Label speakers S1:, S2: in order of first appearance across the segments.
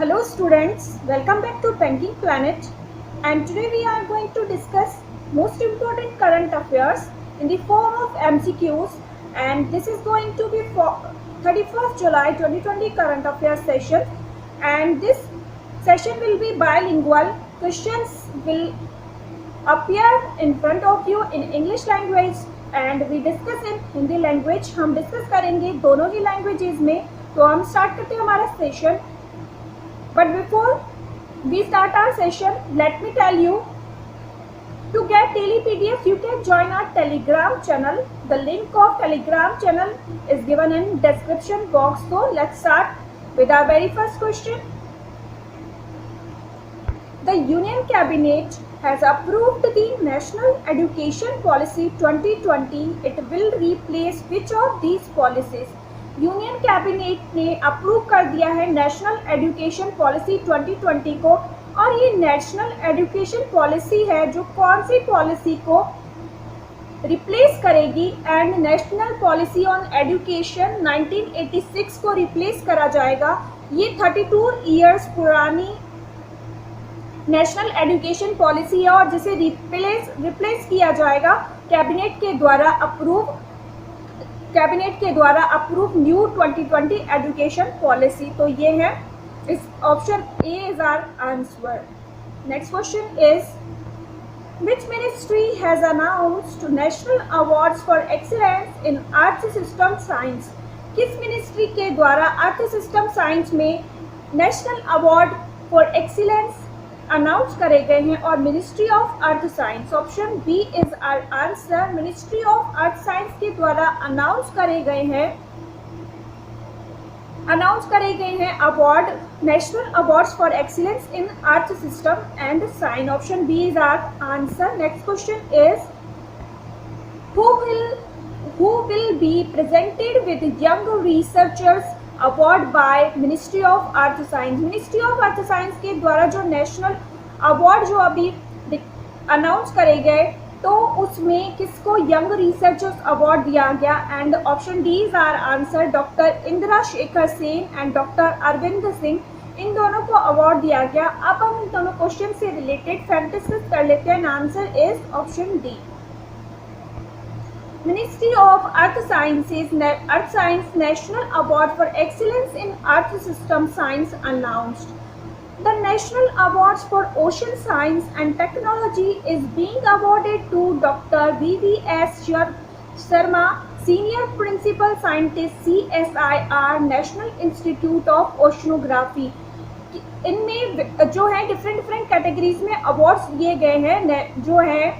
S1: Hello students, welcome back to Banking Planet, and today we are going to discuss most important current affairs in the form of MCQs, and this is going to be for 31st July 2020 current affairs session, and this session will be bilingual. Questions will appear in front of you in English language and we discuss in Hindi language. हम discuss करेंगे दोनों ही languages में. तो हम start करते हैं हमारा session. But before we start our session, let me tell you, to get daily PDF, you can join our Telegram channel. The link of Telegram channel is given in description box. So let's start with our very first question. The Union Cabinet has approved the National Education Policy 2020. It will replace which of these policies? Union cabinet ने approve कर दिया है national education policy 2020 को, और ये national education policy है जो कौन सी पॉलिसी को रिप्लेस करेगी? And national policy on education 1986 को रिप्लेस करा जाएगा. ये 32 इयर्स पुरानी नेशनल एजुकेशन पॉलिसी है और जिसे रिप्लेस किया जाएगा कैबिनेट के द्वारा अप्रूव न्यू 2020 एजुकेशन पॉलिसी. तो ये है इस option A is our answer. Next question is which ministry has announced national awards for excellence in earth system science? किस मिनिस्ट्री के द्वारा अर्थ सिस्टम साइंस में national award for excellence announce करे गए हैं? और ministry of earth science, option B is our answer. Ministry of earth science के द्वारा अनाउंस करे गए हैं award, national awards for excellence in earth system and science. Option B is our answer. Next question is who will be presented with young researchers award by ministry of earth science? Ministry of earth science के द्वारा जो national award जो अभी announce करे गए, तो उसमें किसको यंग रिसर्चर्स अवार्ड दिया गया? And option D is our answer. Doctor Indira Shekhar Sen and doctor Arvind Singh, इन दोनों को अवार्ड दिया गया. अब हम इन दोनों क्वेश्चन से रिलेटेड फैक्ट डिस्कस कर लेते हैं. Answer is option D. Ministry of Earth Sciences National Award for Excellence in Earth System Science announced. The National Awards for Ocean Science and Technology is being awarded to Dr. V.V.S. Sharma, Senior Principal Scientist, CSIR, National Institute of Oceanography. इनमें जो है different categories में awards दिए गए हैं जो है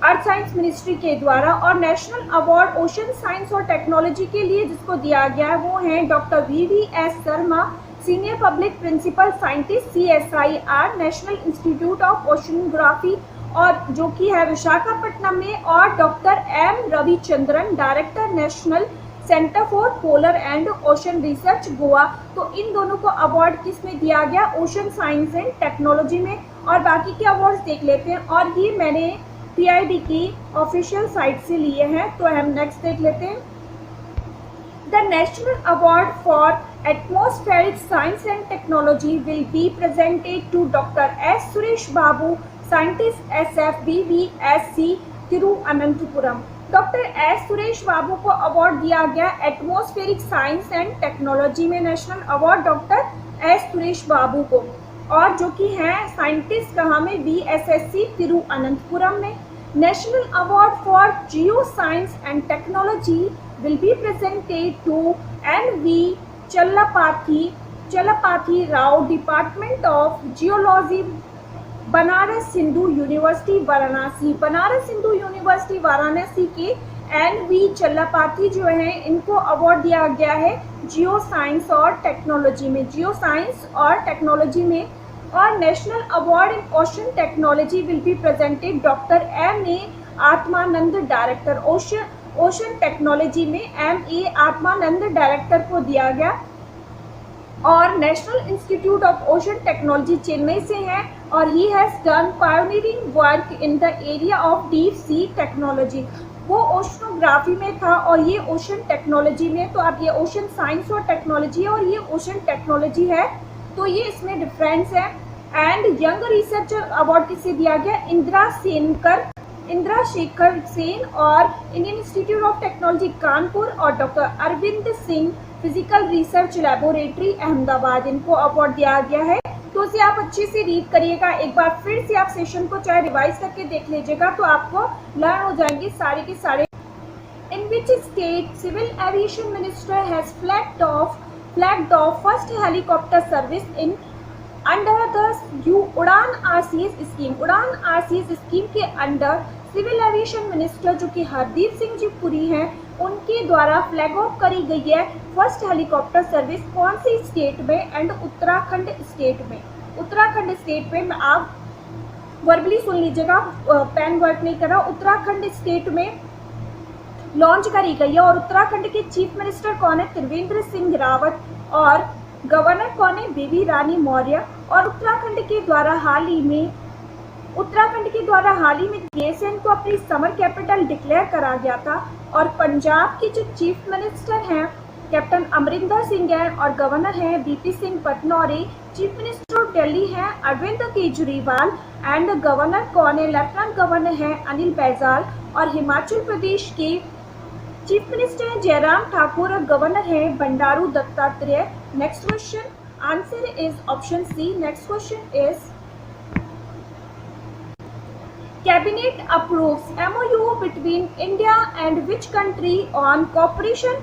S1: अर्थ science ministry के द्वारा. और नेशनल अवार्ड ओशन साइंस और टेक्नोलॉजी के लिए जिसको दिया गया है वो है doctor VVS. Sharma, senior public principal scientist, CSIR, national institute of oceanography, और जो कि है विशाखापट्टनम में, और doctor M. Ravichandran, director national centre for polar and ocean research, Goa. तो इन दोनों को अवार्ड किस में दिया गया? ओशन साइंस एंड टेक्नोलॉजी में. और बाकी के अवार्ड्स देख लेते हैं, और ये मैंने PIB की ऑफिशियल साइट से लिए हैं. तो हम नेक्स्ट देख लेते हैं. The national award for atmospheric science and technology will be presented to doctor S. Suresh Babu, scientist, SFBBSC, Thiruvananthapuram. Doctor S. Suresh Babu को अवार्ड दिया गया एटमॉस्फेरिक साइंस एंड टेक्नोलॉजी में. National award doctor S. Suresh Babu को, और जो कि हैं साइंटिस्ट कहाँ में? VSSC, तिरुअनंतपुरम में. National award for geo science and technology will be presented to NV Chalapathi Rao, department of geology, Banaras Hindu university Varanasi. Banaras Hindu university Varanasi के NV चलपाथी जो है इनको अवार्ड दिया गया है जियो साइंस और टेक्नोलॉजी में. और national award in ocean technology will be presented doctor M.A. Atmanand, director ocean technology में M.A. आत्मानंद डायरेक्टर को दिया गया. और national institute of ocean technology Chennai से है, और he has done pioneering work in the area of deep sea technology. वो oceanography में था और ये ओशन टेक्नोलॉजी में. तो अब ये ओशन साइंस और टेक्नोलॉजी है और ये ओशन टेक्नोलॉजी है. तो ये इसमें डिफरेंस है। एंड यंग रिसर्चर अवार्ड किसे दिया गया, इंदिरा शेखर सेन और Indian institute of technology Kanpur और doctor Arvind Singh physical research laboratory Ahmedabad, इनको अवार्ड दिया गया है। तो इसे आप अच्छे से रीड करिएगा, एक बार फिर से आप सेशन को चाहे रिवाइज करके देख लीजिएगा तो आपको लर्न हो जाएंगे सारे के सारे। In which state civil aviation minister has flagged off first helicopter service in under the Udan RCS scheme. Udan RCS scheme के अंडर सिविल एविएशन मिनिस्टर जो कि हरदीप सिंह जी पुरी हैं, उनके द्वारा फ्लैग ऑफ करी गई है फर्स्ट हेलीकॉप्टर सर्विस कौन सी स्टेट में, एंड उत्तराखंड स्टेट में। उत्तराखंड स्टेट में आप वर्बली सुन लीजिएगा, पेन वर्क नहीं कर रहा, उत्तराखंड स्टेट में लॉन्च करी गई है। और उत्तराखंड के चीफ मिनिस्टर कौन है, त्रिवेंद्र सिंह रावत, और गवर्नर कौन है, बेबी रानी मौर्य। और उत्तराखंड के द्वारा हाल ही में गेसेन को अपनी समर कैपिटल डिक्लेयर करा गया था। और पंजाब के जो चीफ मिनिस्टर हैं कैप्टन अमरिंदर सिंह हैं और गवर्नर हैं BP Singh Badnore. Chief minister of Delhi हैं अरविंद केजरीवाल एंड गवर्नर कौन है, लेफ्टिनेंट गवर्नर हैं अनिल बैजल। और हिमाचल प्रदेश के चीफ मिनिस्टर हैं जयराम ठाकुर और गवर्नर हैं Bandaru Dattatreya. Next question, answer is option C. Next question is Cabinet approves MOU between India and which country on cooperation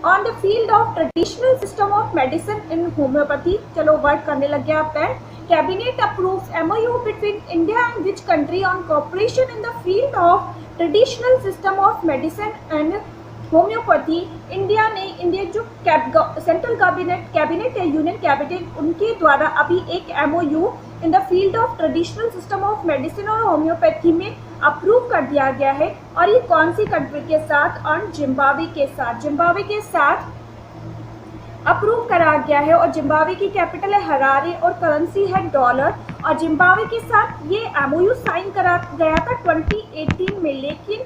S1: on the field of traditional system of medicine in homeopathy। चलो work करने लग गया आप pen. Cabinet approves MOU between India and which country on cooperation in the field of traditional system of medicine and homeopathy. India जो central cabinet है, union cabinet, उनके द्वारा अभी एक MOU in the field of traditional system of medicine और homeopathy में approve कर दिया गया है। और ये कौन सी कंट्री के साथ, और जिम्बाब्वे के साथ अप्रूव करा गया है। और जिम्बाब्वे की कैपिटल है हरारे और करेंसी है डॉलर। और जिम्बाब्वे के साथ ये MOU साइन करा गया था 2018 में, लेकिन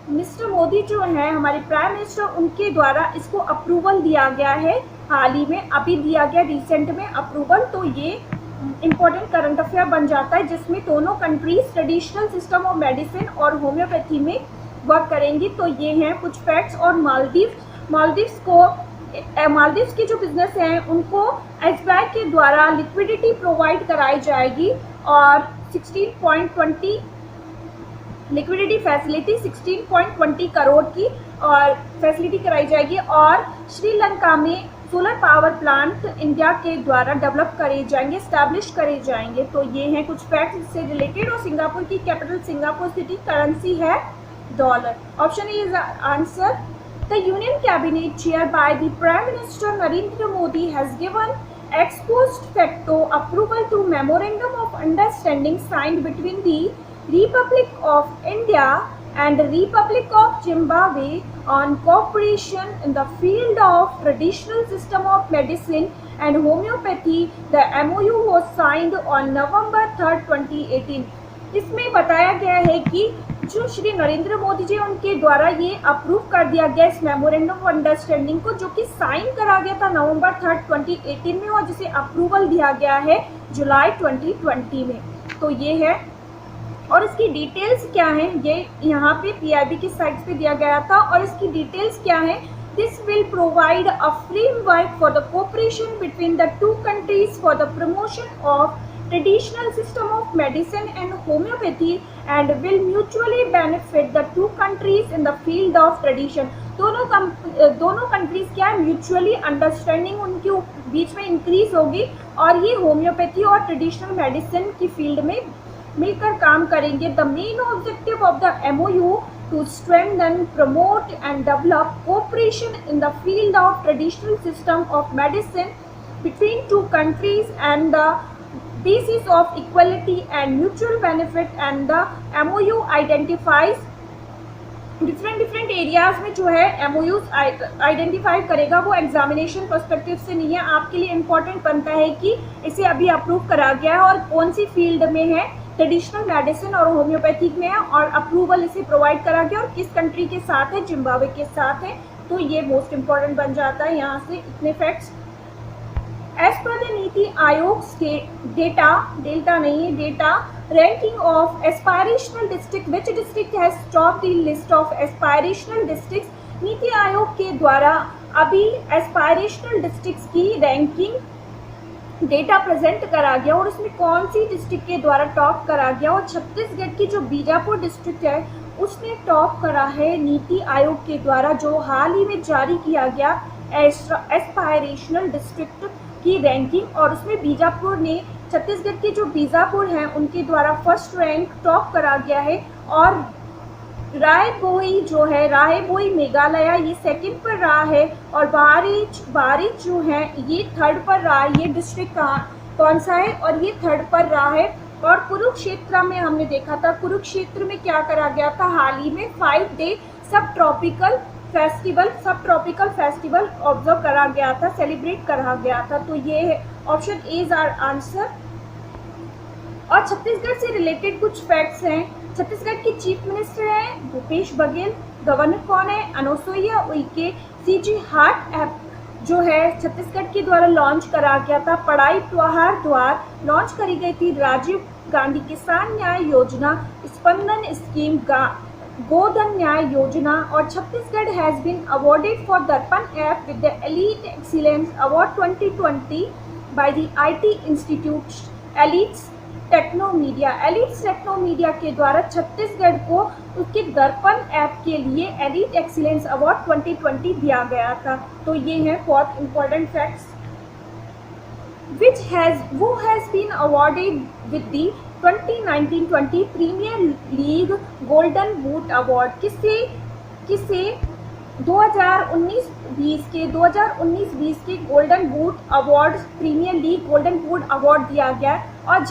S1: मिस्टर मोदी जो है हमारे प्राइम मिनिस्टर, उनके द्वारा इसको अप्रूवल दिया गया है, हाल ही में अभी दिया गया रिसेंट में अप्रूवल। तो ये इम्पोर्टेंट करंट अफेयर बन जाता है जिसमें दोनों countries traditional system of medicine और होम्योपैथी में वर्क करेंगी। तो ये हैं कुछ फैक्ट्स। और मालदीव्स के जो बिजनेस हैं उनको SBI के द्वारा लिक्विडिटी प्रोवाइड कराई जाएगी और 16.20 लिक्विडिटी फैसिलिटी 16.20 करोड़ की और फैसिलिटी कराई जाएगी। और श्रीलंका में सोलर पावर प्लांट इंडिया के द्वारा डेवलप करे जाएंगे, स्टैब्लिश करे जाएंगे। तो ये हैं कुछ फैक्ट्स से रिलेटेड। और सिंगापुर की कैपिटल सिंगापुर सिटी, करेंसी है dollar. Option A is answer. The union cabinet chair by the prime minister Narendra Modi has given ex post facto approval to memorandum of understanding signed between the Republic of India and the Republic of Zimbabwe on cooperation in the field of traditional system of medicine and homeopathy. The MOU was signed on November 3rd, 2018. इसमें बताया गया है कि जो श्री नरेंद्र मोदी जी उनके द्वारा ये approve कर दिया गया इस मेमोरेंडम ऑफ अंडरस्टैंडिंग को, जो कि साइन करा गया था नवंबर 3rd, 2018 में, और जिसे अप्रूवल दिया गया है जुलाई 2020 में। तो ये है। और इसकी डिटेल्स क्या हैं, ये यहाँ पे PIB की साइट पे दिया गया था। और इसकी डिटेल्स क्या है, this will provide a framework for the cooperation between the two countries for the promotion of traditional system of medicine and homeopathy and will mutually benefit the two countries in the field of tradition। दोनों countries क्या है, mutually understanding उनके बीच में increase होगी और ये homeopathy और traditional medicine की फील्ड में मिलकर काम करेंगे। The main objective of the MOU to strengthen, promote and develop cooperation in the field of traditional system of medicine between two countries and the basis of equality and mutual benefit। and the MOU identifies different areas में जो है MOUs identify करेगा, वो examination perspective से नहीं है, आपके लिए इम्पोर्टेंट बनता है कि इसे अभी अप्रूव करा गया है और कौन सी फील्ड में है, ट्रेडिशनल मेडिसिन और होम्योपैथिक में है, और अप्रूवल इसे प्रोवाइड करा गया और किस कंट्री के साथ है, जिम्बाब्वे के साथ है। तो ये मोस्ट इम्पॉर्टेंट बन जाता है यहाँ से इतने facts. per the NITI Aayog data नहीं है, data ranking of aspirational district, which district has topped the list of aspirational districts? NITI Aayog के द्वारा अभी एस्पायरेशनल डिस्ट्रिक्ट्स की रैंकिंग डेटा प्रेजेंट करा गया और उसमें कौन सी डिस्ट्रिक्ट के द्वारा टॉप करा गया, और छत्तीसगढ़ की जो बीजापुर डिस्ट्रिक्ट है उसने टॉप करा है नीति आयोग के द्वारा, जो हाल ही में जारी किया गया एस्पायरेशनल डिस्ट्रिक्ट की रैंकिंग, और उसमें बीजापुर ने छत्तीसगढ़ के जो बीजापुर हैं उनके द्वारा फर्स्ट रैंक टॉप करा गया है, और रायबोई मेघालय ये सेकंड पर रहा है, और बारिच जो है ये थर्ड पर रहा है। ये डिस्ट्रिक्ट कौन सा है, और ये थर्ड पर रहा है। और कुरुक्षेत्र में हमने देखा था, कुरुक्षेत्र में क्या करा गया था, हाल ही में 5 डे सब ट्रॉपिकल फेस्टिवल ऑब्जर्व करा गया था, सेलिब्रेट करा गया था। तो ये option A is our answer. और छत्तीसगढ़ से रिलेटेड कुछ फैक्ट्स हैं। छत्तीसगढ़ की चीफ मिनिस्टर हैं भूपेश बघेल, गवर्नर कौन है, Anusuiya Uikey. CG heart app जो है छत्तीसगढ़ के द्वारा लॉन्च करा गया था, पढ़ाई त्योहार द्वार लॉन्च करी गई थी, राजीव गांधी किसान न्याय योजना, स्पंदन स्कीम, गोधन न्याय योजना। और Chhattisgarh has been awarded for Darpan app with the elite excellence award 2020 by the IT institute Elets Technomedia के द्वारा छत्तीसगढ़ को उसके दर्पण ऐप के लिए एलिट एक्सीलेंस अवार्ड 2020 दिया गया था। तो ये है बहुत important facts. who has been awarded with the 2019-20 premier league golden boot award? किसे 2019-20 के golden boot award, premier league golden boot award दिया गया है? और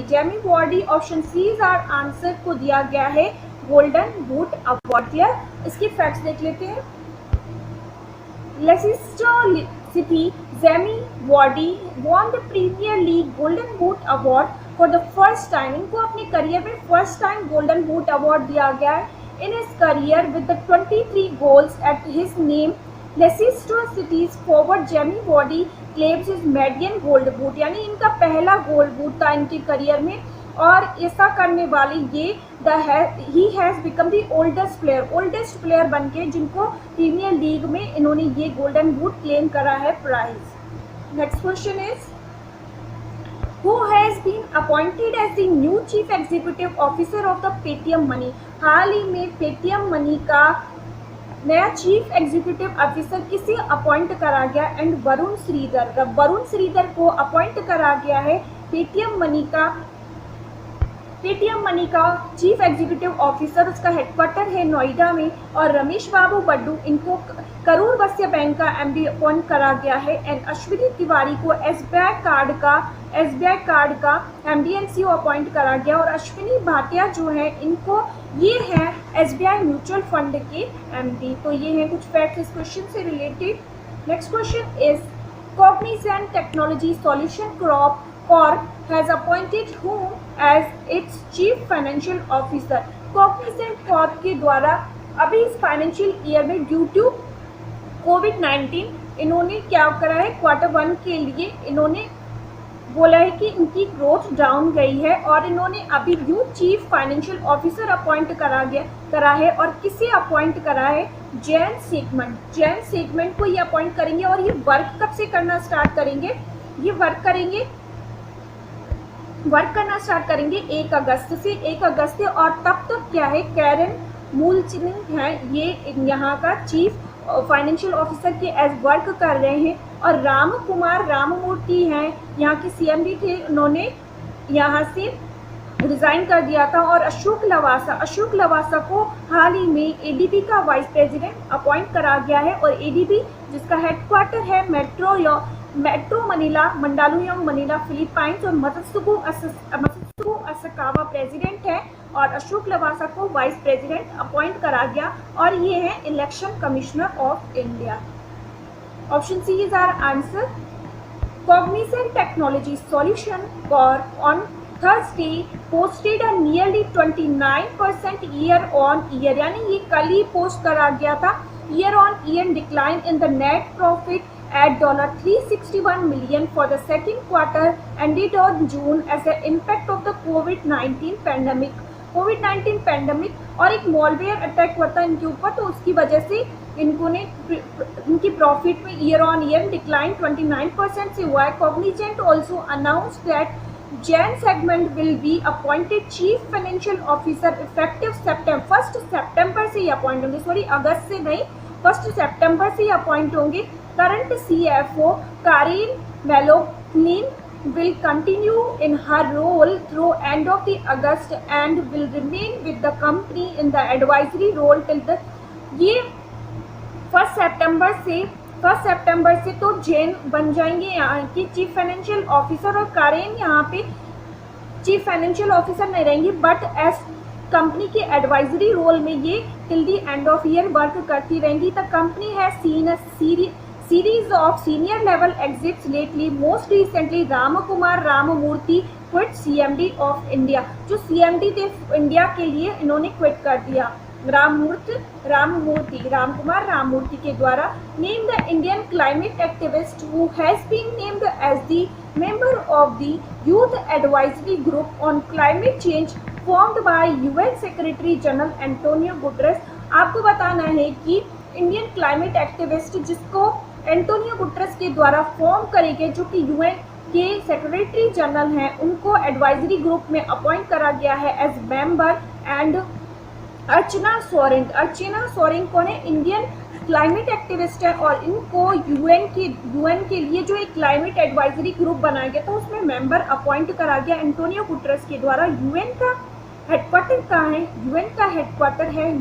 S1: Jamie Vardy option C is our answer को दिया गया है गोल्डन बूट अवार्ड दिया। इसके फैक्ट्स देख लेते हैं। Leicester city Jamie Vardy won the premier league golden boot award for the first time. इनको अपने करियर में first time golden boot award दिया गया है। In his career with the 23 goals at his name, Leicester City's forward Jamie Vardy claims his maiden gold boot, यानी इनका पहला gold boot था इनके करियर में, और ऐसा करने वाले ये he has become the oldest player बनके जिनको प्रीमियर लीग में इन्होंने ये गोल्डन बूट क्लेम करा है prize. Next question is Who has been appointed as the new chief executive officer of the Paytm Money? हाल ही में पेटीएम मनी का नया चीफ एग्जीक्यूटिव ऑफिसर किसे अपॉइंट करा गया? एंड वरुण श्रीधर को अपॉइंट करा गया है पेटीएम मनी का चीफ एग्जीक्यूटिव ऑफिसर। उसका हेडक्वार्टर है नोएडा में, और रमेश बाबू बड्डू इनको करूर वैश्य बैंक का MD अपॉइंट करा गया है। एंड अश्विनी तिवारी को SBI कार्ड का MD and CEO अपॉइंट करा गया, और अश्विनी भाटिया जो है इनको ये है SBI म्यूचुअल फंड के MD। तो ये हैं कुछ फैक्ट्स इस क्वेश्चन से related. Next question is Cognizant technology solution Corp has appointed whom as its chief financial officer? Cognizant Corp के द्वारा अभी इस फाइनेंशियल ईयर में ड्यू टू कोविड-19 इन्होंने क्या करा है, Q1 के लिए इन्होंने बोला है कि इनकी ग्रोथ डाउन गई है, और इन्होंने अभी new chief financial officer appoint करा है। और किसे अपॉइंट करा है? जैन सेगमेंट को ये अपॉइंट करेंगे। और ये वर्क कब से करना स्टार्ट करेंगे? ये वर्क करना स्टार्ट करेंगे 1 अगस्त से। और तब तक क्या है, कैरन मूलचिनिंग है ये यहाँ का चीफ फाइनेंशियल ऑफिसर के एज वर्क कर रहे हैं। और राममूर्ति हैं यहाँ के CMD थे, उन्होंने यहाँ से रिज़ाइन कर दिया था। और अशोक लवासा को हाल ही में ADB का वाइस प्रेसिडेंट अपॉइंट करा गया है। और ADB जिसका हेडक्वार्टर है मेट्रो मनीला, मंडालुयंग मनीला फिलीपाइंस, और मत्सुगु असकावा प्रेसिडेंट है, और अशोक लवासा को वाइस प्रेसिडेंट अपॉइंट करा गया। और ये है election commissioner of India. Option C is our answer. Cognizant technology solution corp on Thursday posted a nearly 29% year-on-year, यानी ये कल ही पोस्ट करा गया था, year-on-year decline in the net profit at $361 million for the second quarter ended on June as an impact of the COVID-19 pandemic. Covid pandemic और एक malware attack हुआ था इनके ऊपर, तो उसकी वजह से इनकी प्रॉफिट में ईयर ऑन ईयर डिक्लाइन 29% से हुआ है. Cognizant also announced that Jan Siegmund will be appointed chief financial officer effective September 1 सितंबर से ही अपॉइंट होंगे, सॉरी अगस्त से नहीं, 1 सितंबर से ही अपॉइंट होंगे. Current CFO Karen McLoughlin will continue in her role through end of the August and will remain with the company in the advisory role till the ये 1 सितंबर से तो जैन बन जाएंगे यहाँ की चीफ फाइनेंशियल ऑफिसर, और कारेन यहाँ पे चीफ फाइनेंशियल ऑफिसर नहीं रहेंगी बट एज कंपनी के एडवाइजरी रोल में ये till the end of year work करती रहेंगी. The company has seen a series of senior level exits lately. Most recently Ramakumar Ramamurthy quit CMD of India. जो CMD थे India के लिए इन्होंने क्विट कर दिया. रामकुमार राममूर्ति के द्वारा named the Indian climate activist who has been named as the member of the Youth Advisory Group on Climate Change formed by UN Secretary General Antonio Guterres. आपको बताना है कि इंडियन क्लाइमेट एक्टिविस्ट जिसको Antonio Guterres के द्वारा form करे गए, जो कि यूएन के सेक्रेटरी जनरल हैं, उनको एडवाइजरी ग्रुप में अपॉइंट करा गया है एज मेंबर. एंड अर्चना सोरेंग कौन है? इंडियन क्लाइमेट एक्टिविस्ट है और इनको यूएन के लिए जो एक क्लाइमेट एडवाइजरी ग्रुप बनाया गया था उसमें मेंबर अपॉइंट करा गया एंटोनियो गुटरेस के द्वारा. यूएन का हेडक्वार्टर कहाँ है? यूएन का हेडक्वार्टर है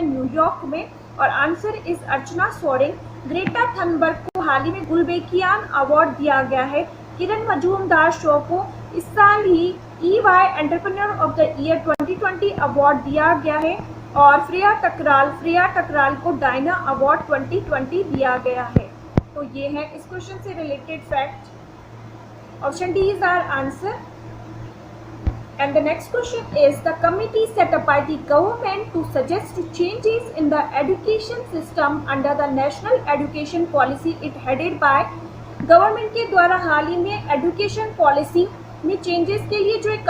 S1: न्यूयॉर्क में. और answer is Archana Soreng. Greta Thunberg को हाल ही में गुलबेकियान अवार्ड दिया गया है. किरण मजूमदार शो को इस साल ही EY entrepreneur of the year 2020 award दिया गया है. और फ्रेया टकराल को डायना अवार्ड 2020 दिया गया है. तो ये है इस क्वेश्चन से related fact. Option D is our answer. And the next question is the committee set up by the government to suggest changes in the education system under the national education policy it headed by. Government के द्वारा हाल ही में education policy में changes के लिए जो एक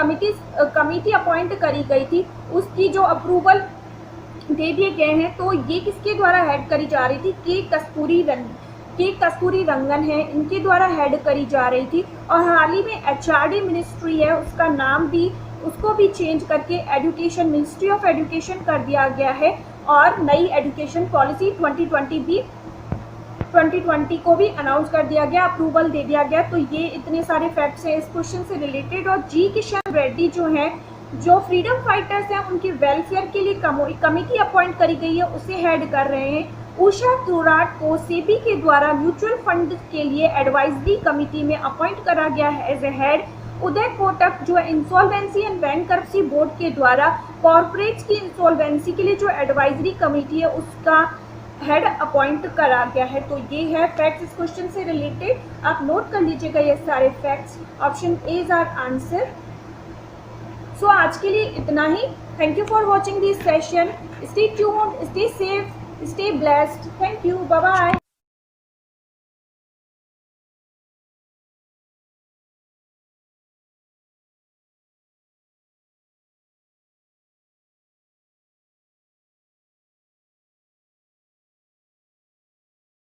S1: committee appoint करी गई थी उसकी जो अप्रूवल दे दिए गए हैं. तो ये किसके द्वारा हेड करी जा रही थी? के कस्तूरी रंगन है, इनके द्वारा हेड करी जा रही थी. और हाल ही में HRD मिनिस्ट्री है, उसका नाम भी उसको भी चेंज करके एजुकेशन मिनिस्ट्री ऑफ एजुकेशन कर दिया गया है. और नई एजुकेशन पॉलिसी 2020 को भी अनाउंस कर दिया गया, अप्रूवल दे दिया गया. तो ये इतने सारे फैक्ट्स हैं इस क्वेश्चन से रिलेटेड. और जी किशन रेड्डी जो हैं, जो फ्रीडम फाइटर्स हैं, उनके वेलफेयर के लिए कमेटी अपॉइंट करी गई है, उसे हेड कर रहे हैं. उषा थोराट को सेबी के द्वारा म्यूचुअल फंड के लिए एडवाइजरी कमेटी में अपॉइंट करा गया है as a head. Uday Kotak जो इंसॉल्वेंसी एंड बैंकरप्सी बोर्ड के द्वारा कॉर्पोरेट्स की इंसॉल्वेंसी के लिए जो एडवाइजरी कमेटी है उसका हेड अपॉइंट करा गया है. तो ये है फैक्ट्स इस क्वेश्चन से रिलेटेड. आप नोट कर लीजिएगा ये सारे facts. Option A is our answer. So आज के लिए इतना ही. Thank you for watching this session. Stay tuned, stay safe, stay blessed. Thank you. Bye bye.